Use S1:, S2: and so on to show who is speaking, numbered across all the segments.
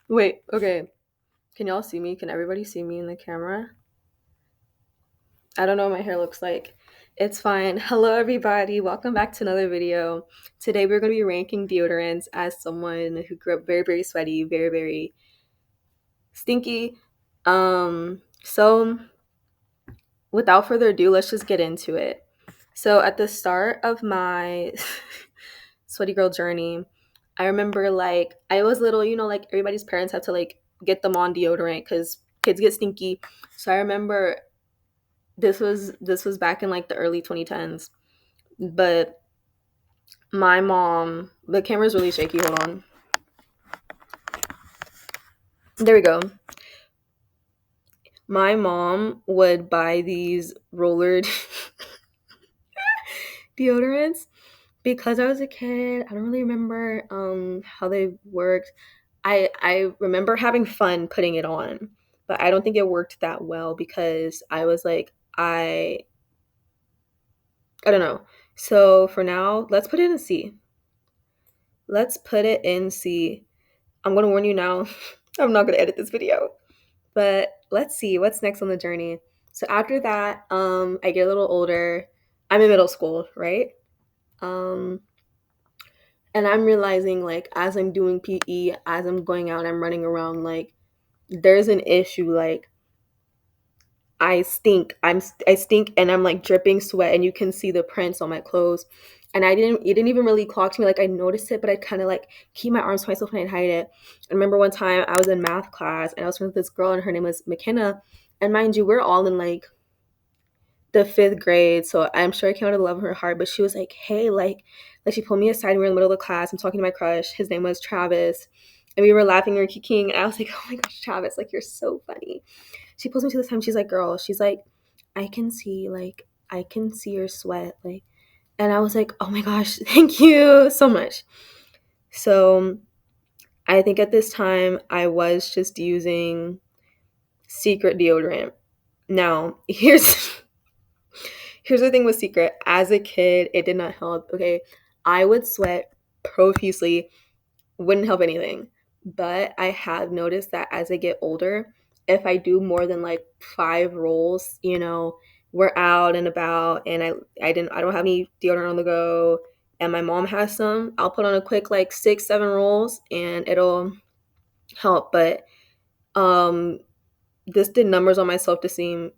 S1: Wait, okay. Can y'all see me? Can everybody see me in the camera? I don't know what my hair looks like. It's fine. Hello, everybody. Welcome back to another video. Today, we're going to be ranking deodorants as someone who grew up very, very sweaty, very, very stinky. So without further ado, let's just get into it. So at the start of my sweaty girl journey, I remember like I was little, like everybody's parents have to like get them on deodorant because kids get stinky. So I remember this was back in like the early 2010s, but my mom, the camera's really shaky. Hold on, there we go. My mom would buy these rollered deodorants because I was a kid. I don't really remember how they worked. I remember having fun putting it on, but I don't think it worked that well because I was like I don't know. So for now, let's put it in C. Let's put it in C. I'm gonna warn you now. I'm not gonna edit this video, but let's see what's next on the journey. So after that, I get a little older. I'm in middle school, right? Um, and I'm realizing like as I'm doing PE, as I'm going out, I'm running around, like there's an issue. Like I stink. I stink, and I'm like dripping sweat, and you can see the prints on my clothes. And it didn't even really clock to me. Like I noticed it, but I kind of like keep my arms to myself and I'd hide it. I remember one time I was in math class and I was with this girl, and her name was McKenna. And mind you, we're all in like the fifth grade, so I'm sure I came out of the love of her heart. But she was like, "Hey, like she pulled me aside. We were in the middle of the class. I'm talking to my crush. His name was Travis, and we were laughing, we were kicking. And I was like, "Oh my gosh, Travis! Like you're so funny." She pulls me to the time. She's like, "Girl," she's like, I can see your sweat." Like, and I was like, "Oh my gosh, thank you so much." So I think at this time I was just using Secret deodorant. Now, here's the thing with Secret. As a kid, it did not help. Okay, I would sweat profusely, wouldn't help anything. But I have noticed that as I get older, if I do more than like 5 rolls, we're out and about, and I don't have any deodorant on the go, and my mom has some, I'll put on a quick like 6 7 rolls and it'll help. But um this did numbers on my esteem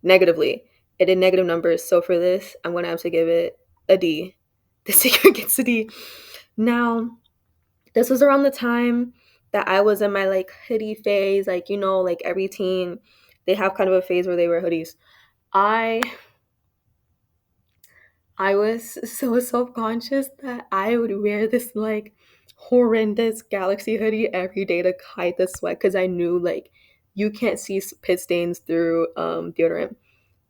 S1: negatively. It did negative numbers. So for this, I'm gonna have to give it a D. The Secret gets a D. Now, this was around the time that I was in my like hoodie phase. Like, like every teen, they have kind of a phase where they wear hoodies. I I was so self-conscious that I would wear this like horrendous Galaxy hoodie every day to hide the sweat because I knew like you can't see pit stains through deodorant.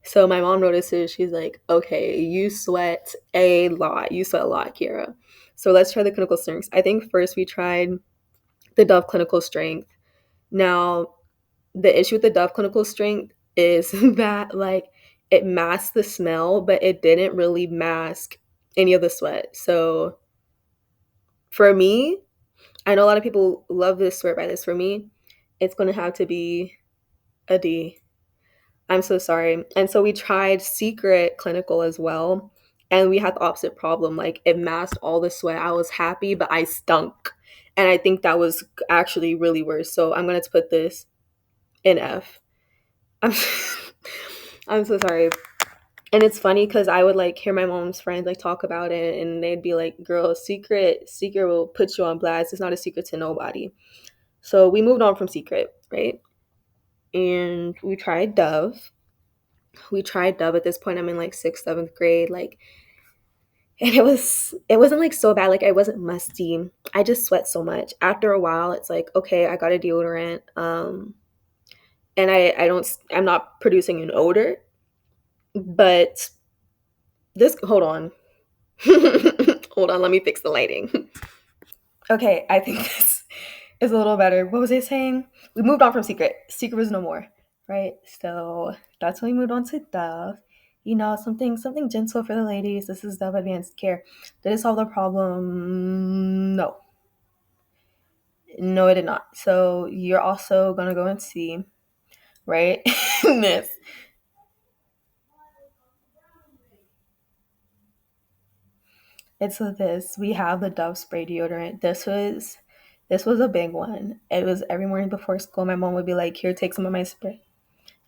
S1: So my mom notices, she's like, "Okay, you sweat a lot. You sweat a lot, Kira. So let's try the clinical strengths." I think first we tried the Dove clinical strength. Now, the issue with the Dove clinical strength is that like it masked the smell, but it didn't really mask any of the sweat. So for me, I know a lot of people love this, swear by this. For me, it's gonna have to be a D. I'm so sorry. And so we tried Secret Clinical as well, and we had the opposite problem. Like it masked all the sweat. I was happy, but I stunk. And I think that was actually really worse. So I'm gonna put this in F. I'm I'm so sorry. And it's funny because I would like hear my mom's friends like talk about it, and they'd be like, "Girl, Secret will put you on blast. It's not a secret to nobody." So we moved on from Secret, right? And we tried Dove. At this point, I'm in like sixth, seventh grade, like, and it wasn't like so bad. Like I wasn't musty. I just sweat so much. After a while, it's like, okay, I got a deodorant, and I'm not producing an odor. But this, hold on, hold on, let me fix the lighting. Okay, I think this is a little better. What was I saying? We moved on from Secret. Secret was no more, right? So that's when we moved on to Dove. Something gentle for the ladies. This is Dove Advanced Care. Did it solve the problem? No. No, I did not. So you're also gonna go and see, right? This. It's this. We have the Dove spray deodorant. This was a big one. It was every morning before school. My mom would be like, "Here, take some of my spray,"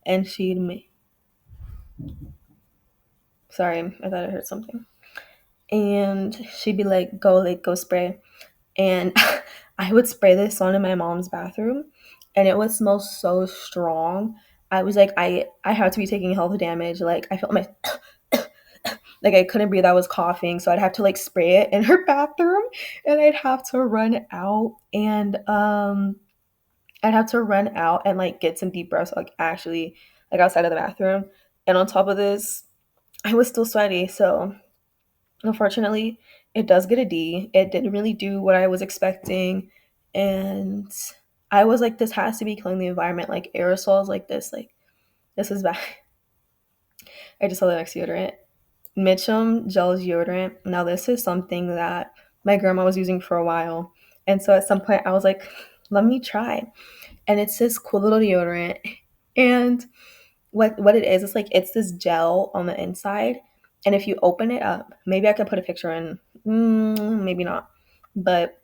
S1: and she'd make. Sorry, I thought I heard something. And she'd be like, go spray." And I would spray this on in my mom's bathroom, and it would smell so strong. I was like, I had to be taking health damage. Like I felt my like I couldn't breathe. I was coughing, so I'd have to like spray it in her bathroom, and I'd have to run out and like get some deep breaths, like actually like outside of the bathroom. And on top of this, I was still sweaty, so unfortunately, it does get a D. It didn't really do what I was expecting, and I was like, this has to be killing the environment. Like aerosols like this is bad. I just saw the next deodorant. Mitchum gel deodorant. Now this is something that my grandma was using for a while. And so at some point I was like, let me try. And it's this cool little deodorant. And what it is, it's like it's this gel on the inside. And if you open it up, maybe I could put a picture in, maybe not. But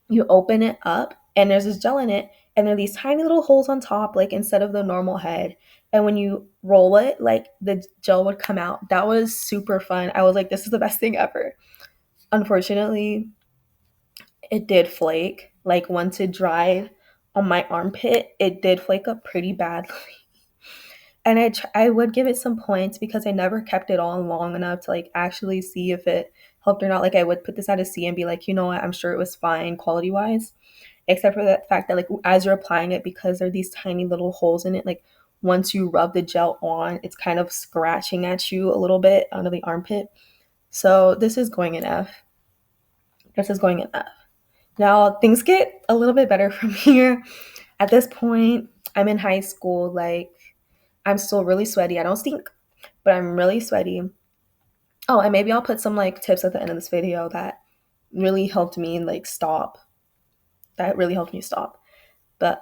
S1: you open it up and there's this gel in it, and there are these tiny little holes on top, like instead of the normal head. And when you roll it, like the gel would come out. That was super fun. I was like, this is the best thing ever. Unfortunately, it did flake. Like once it dried on my armpit, it did flake up pretty badly. And I would give it some points because I never kept it on long enough to like actually see if it helped or not. Like I would put this at a C and be like, you know what, I'm sure it was fine quality wise, except for the fact that like as you're applying it, because there are these tiny little holes in it, like once you rub the gel on, it's kind of scratching at you a little bit under the armpit. So this is going in F. This is going in F. Now things get a little bit better from here. At this point, I'm in high school. Like I'm still really sweaty. I don't stink, but I'm really sweaty. Oh, and maybe I'll put some like tips at the end of this video that really helped me like stop. That really helped me stop. But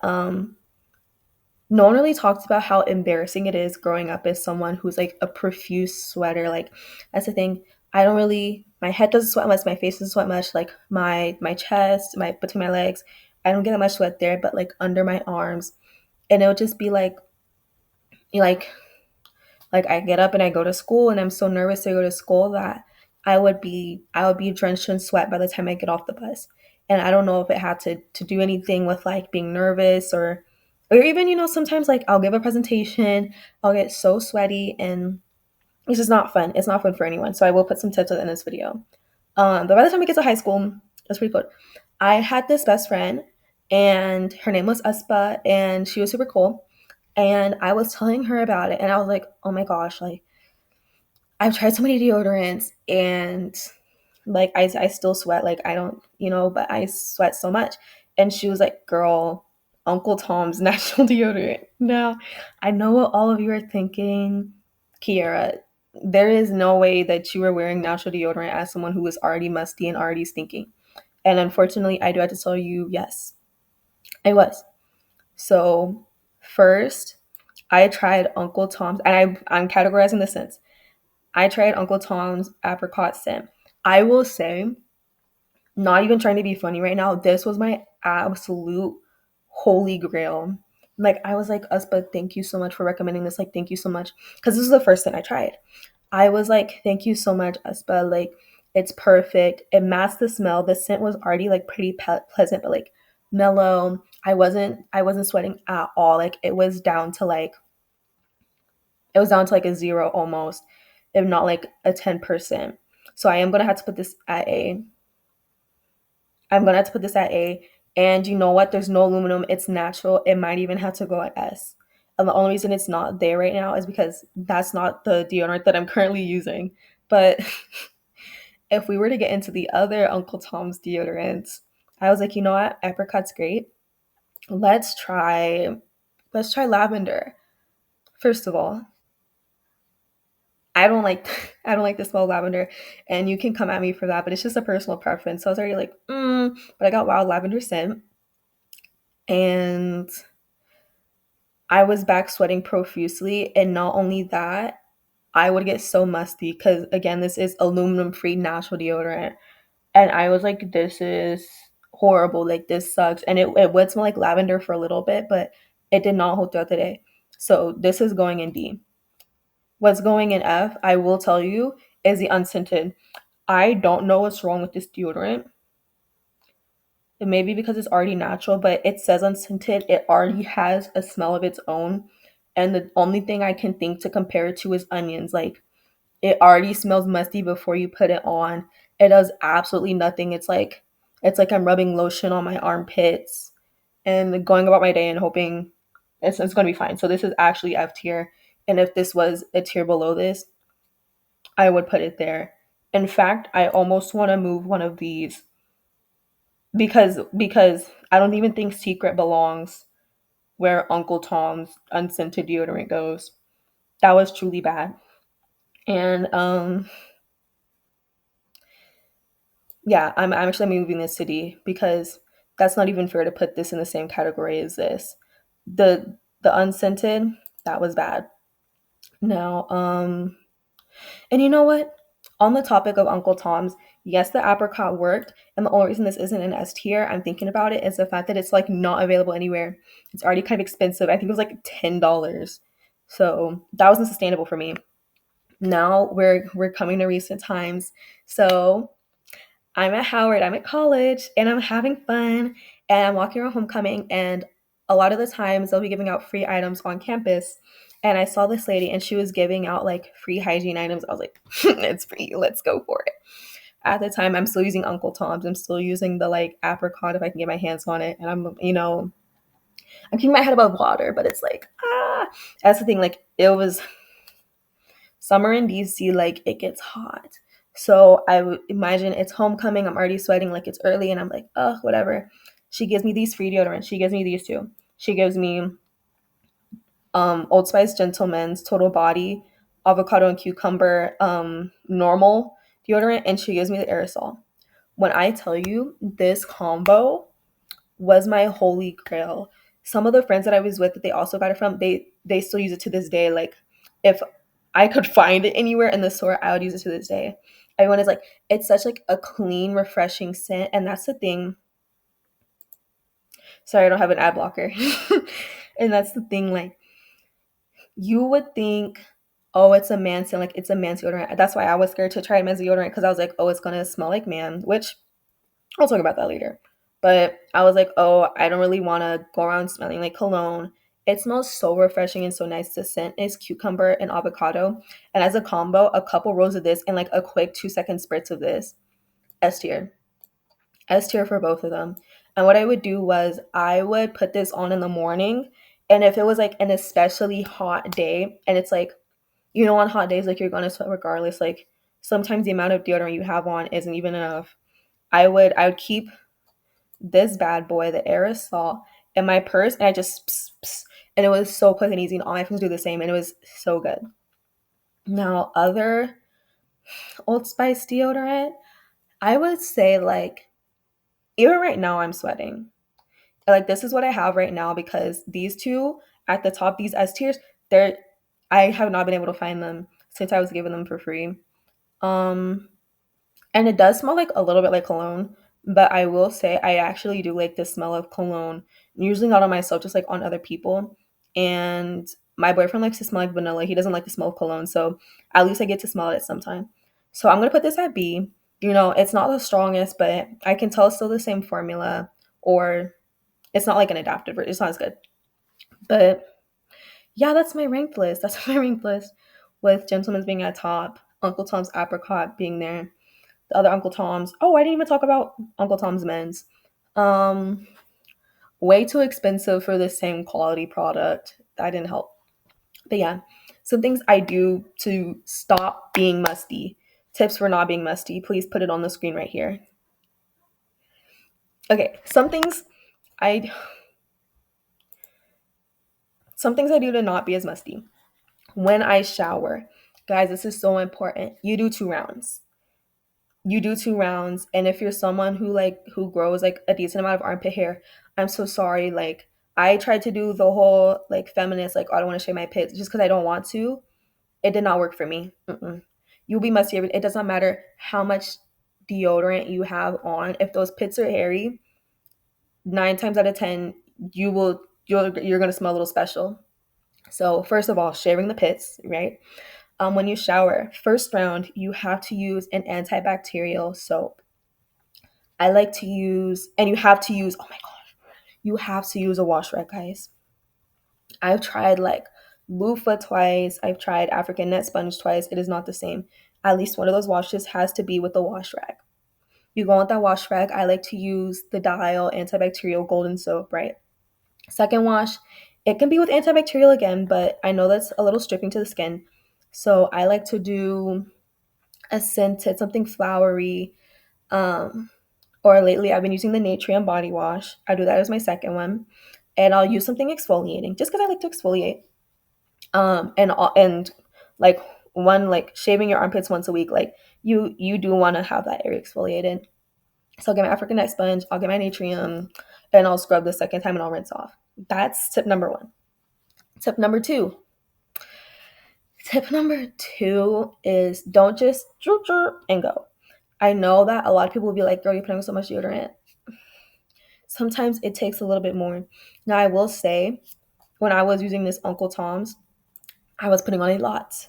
S1: no one really talks about how embarrassing it is growing up as someone who's like a profuse sweater. Like that's the thing. I don't really, my head doesn't sweat much, my face doesn't sweat much, like my chest, my between my legs. I don't get that much sweat there, but like under my arms. And it would just be like like I get up and I go to school, and I'm so nervous to go to school that I would be drenched in sweat by the time I get off the bus. And I don't know if it had to do anything with like being nervous, or even, sometimes like I'll give a presentation, I'll get so sweaty, and it's just not fun. It's not fun for anyone. So I will put some tips in this video. But by the time we get to high school, it's pretty good. I had this best friend, and her name was Uspa, and she was super cool. And I was telling her about it, and I was like, oh my gosh, like I've tried so many deodorants, and like I still sweat. Like I don't, but I sweat so much. And she was like, girl, Uncle Tom's natural deodorant. Now, I know what all of you are thinking, Kiara. There is no way that you were wearing natural deodorant as someone who was already musty and already stinking. And unfortunately, I do have to tell you, yes, I was. So first, I tried Uncle Tom's, and I'm categorizing the scents. I tried Uncle Tom's apricot scent. I will say, not even trying to be funny right now, this was my absolute holy grail. Like I was like, us, but thank you so much for recommending this. Like, thank you so much. Because this is the first thing I tried. I was like, thank you so much, Uspa. Like, it's perfect. It masked the smell. The scent was already like pretty pleasant, but like mellow. I wasn't sweating at all. Like it was down to like a zero almost, if not like a 10%. So I'm gonna have to put this at A. And you know what? There's no aluminum. It's natural. It might even have to go at S. And the only reason it's not there right now is because that's not the deodorant that I'm currently using. But if we were to get into the other Uncle Tom's deodorants, I was like, you know what? Apricot's great. Let's try let's try lavender. First of all, I don't like I don't like the smell of lavender, and you can come at me for that, but it's just a personal preference. So I was already like, but I got wild lavender scent. and I was back sweating profusely. And not only that, I would get so musty because, again, this is aluminum free natural deodorant. And I was like, this is horrible. Like, this sucks. And it would smell like lavender for a little bit, but it did not hold throughout the day. So this is going in D. What's going in F, I will tell you, is the unscented. I don't know what's wrong with this deodorant. It may be because it's already natural, but it says unscented. It already has a smell of its own. And the only thing I can think to compare it to is onions. Like, it already smells musty before you put it on. It does absolutely nothing. It's like I'm rubbing lotion on my armpits and going about my day and hoping it's going to be fine. So this is actually F tier. And if this was a tier below this, I would put it there. In fact, I almost want to move one of these because I don't even think Secret belongs where Uncle Tom's unscented deodorant goes. That was truly bad. And yeah, I'm actually moving this to D because that's not even fair to put this in the same category as this. The unscented, that was bad. Now, and you know what? On the topic of Uncle Tom's, yes, the apricot worked, and the only reason this isn't an S tier, I'm thinking about it, is the fact that it's like not available anywhere. It's already kind of expensive. I think it was like $10. So that wasn't sustainable for me. Now we're coming to recent times. So I'm at Howard, I'm at college, and I'm having fun, and I'm walking around homecoming, and a lot of the times they'll be giving out free items on campus. And I saw this lady, and she was giving out like free hygiene items. I was like, it's free, let's go for it. At the time, I'm still using Uncle Tom's. I'm still using the like apricot if I can get my hands on it. And I'm keeping my head above water, but it's like, that's the thing. Like, it was summer in DC, like it gets hot. So I would imagine it's homecoming. I'm already sweating, like it's early, and I'm like, oh, whatever. She gives me these free deodorants. She gives me these two. She gives me Old Spice Gentleman's Total Body, avocado and cucumber, normal deodorant, and she gives me the aerosol. When I tell you this combo was my holy grail. Some of the friends that I was with that they also got it from, they still use it to this day. Like, if I could find it anywhere in the store, I would use it to this day. Everyone is like, it's such like a clean, refreshing scent, and that's the thing. Sorry, I don't have an ad blocker. And that's the thing, like, you would think, oh, it's a man scent, like it's a man's deodorant. That's why I was scared to try men's deodorant because I was like, oh, it's gonna smell like man, which I'll talk about that later. But I was like, oh, I don't really want to go around smelling like cologne. It smells so refreshing and so nice. The scent is cucumber and avocado. And as a combo, a couple rolls of this and like a quick 2-second spritz of this. S tier. S tier for both of them. And what I would do was I would put this on in the morning. And if it was like an especially hot day, and it's like, on hot days, like you're going to sweat regardless, like sometimes the amount of deodorant you have on isn't even enough. I would keep this bad boy, the aerosol, in my purse, and I just and it was so quick and easy, and all my friends do the same, and it was so good. Now, other Old Spice deodorant, I would say like even right now I'm sweating. Like, this is what I have right now because these two at the top, these S tiers, they're I have not been able to find them since I was given them for free. Um And it does smell like a little bit like cologne, but I will say I actually do like the smell of cologne. Usually not on myself, just like on other people. And my boyfriend likes to smell like vanilla. He doesn't like the smell of cologne, so at least I get to smell it sometime. So I'm gonna put this at B. It's not the strongest, but I can tell it's still the same formula, or it's not like an adaptive. It's not as good. But yeah, that's my ranked list. That's my ranked list, with Gentleman's being at top, Uncle Tom's Apricot being there, the other Uncle Tom's. Oh, I didn't even talk about Uncle Tom's men's. Um, Way too expensive for the same quality product. That didn't help. But yeah, some things I do to stop being musty. Tips for not being musty. Please put it on the screen right here. Okay, I some things I do to not be as musty. When I shower, guys, this is so important. You do 2 rounds. you do 2 rounds, and if you're someone who grows like a decent amount of armpit hair, I'm so sorry. Like I tried to do the whole like feminist, like, "Oh, I don't want to shave my pits just because I don't want to." It did not work for me. Mm-mm. You'll be messy. It does not matter how much deodorant you have on. If those pits are hairy, 9 times out of 10, you're gonna smell a little special. So first of all, shaving the pits, right? When you shower, first round, you have to use an antibacterial soap. I like to use, and you have to use, oh my gosh, you have to use a wash rag, guys. I've tried like loofah twice. I've tried African net sponge twice. It is not the same. At least one of those washes has to be with the wash rag. You go with that wash rag. I like to use the Dial antibacterial golden soap, right? Second wash, it can be with antibacterial again, but I know that's a little stripping to the skin. So I like to do a scented, something flowery. Um, or lately I've been using the Natrium body wash. I do that as my second one. And I'll use something exfoliating just because I like to exfoliate. And like one like shaving your armpits once a week, like you do want to have that area exfoliated. So I'll get my African neck sponge, I'll get my Natrium, and I'll scrub the second time and I'll rinse off. That's tip number one. Tip number two. Tip number two is don't just and go. I know that a lot of people will be like, girl, you're putting so much deodorant. Sometimes it takes a little bit more. Now, I will say, when I was using this Uncle Tom's, I was putting on a lot.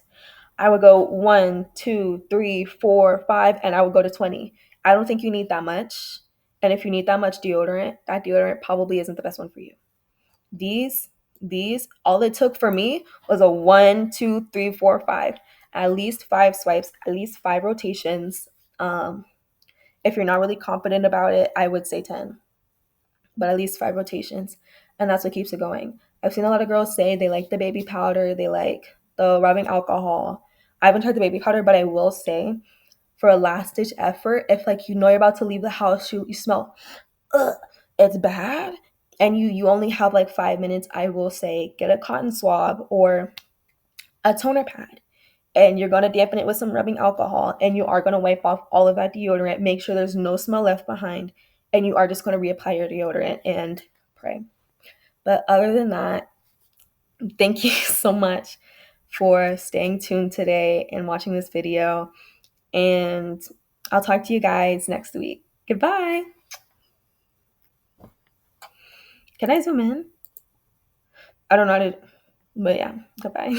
S1: I would go 1, 2, 3, 4, 5, and I would go to 20. I don't think you need that much. And if you need that much deodorant, that deodorant probably isn't the best one for you. These, all it took for me was a 1, 2, 3, 4, 5. At least 5 swipes, at least 5 rotations. If you're not really confident about it, I would say 10, but at least 5 rotations. And that's what keeps it going. I've seen a lot of girls say they like the baby powder, they like the rubbing alcohol. I haven't tried the baby powder, but I will say for a last ditch effort, if like you know you're about to leave the house, you smell, ugh, it's bad, and you only have like 5 minutes, I will say get a cotton swab or a toner pad, and you're going to dampen it with some rubbing alcohol, and you are going to wipe off all of that deodorant, make sure there's no smell left behind, and you are just going to reapply your deodorant and pray. But other than that, thank you so much for staying tuned today and watching this video, and I'll talk to you guys next week. Goodbye. Can I zoom in? I don't know how to, but yeah, goodbye.